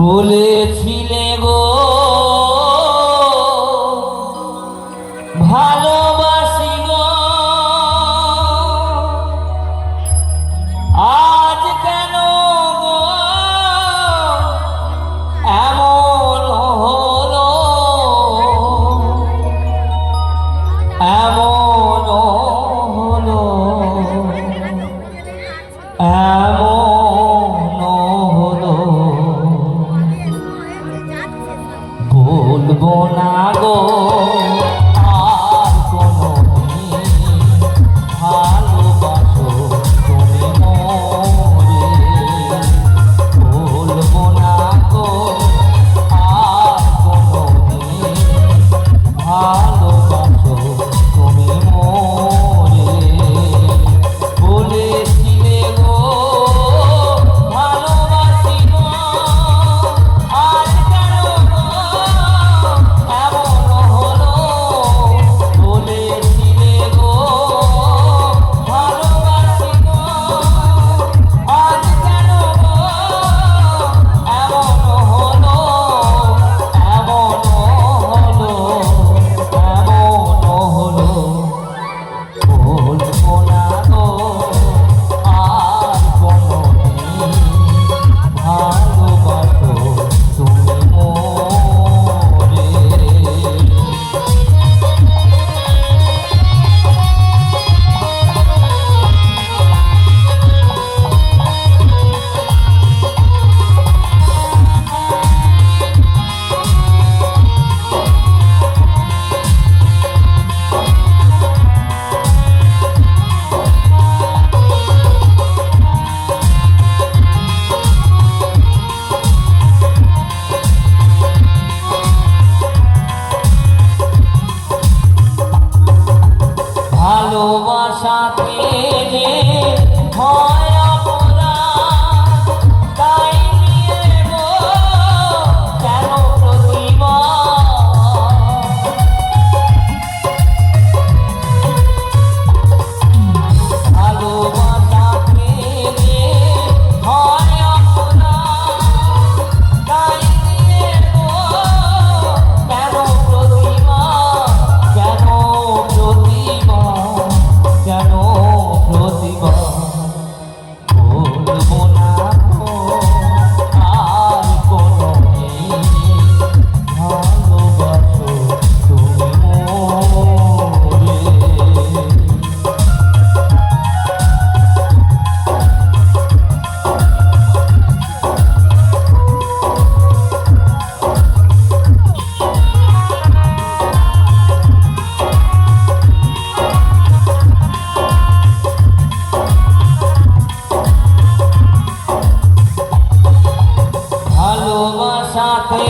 বলেছিলে গো ভালোবাসি গো, আজ কেন গো এমন হলো, এমন হলো, এমন হলো। বলবো না গো আর কোনোদিন ভালোবাসো তুমি মোরে। বলবো না গো আর কোনোদিন ভালোবাসো তুমি মোরে। বলেছিলে গো ভালোবাসি গো, আজ কেন গো এমন হলো। বলেছিলে গো ভালোবাসি গো, আজ কেন গো এমন হলো, এমন হলো, এমন হলো। বলবো না গো আর কোনোদিন ভালোবাসো তুমি মোরে। ভালোবাসাতে যে হয় অপরাধ, তাই নিয়ে গো কেন প্রতিবাদ। ভালোবাসাতে যে হয় অপরাধ, তাই নিয়ে গো কেন প্রতিবাদ, কেন প্রতিবাদ, কেন প্রতিবাদ। বলবো না গো আর কোনোদিন ভালোবাসো তুমি মোরে। ভালোবাসাতে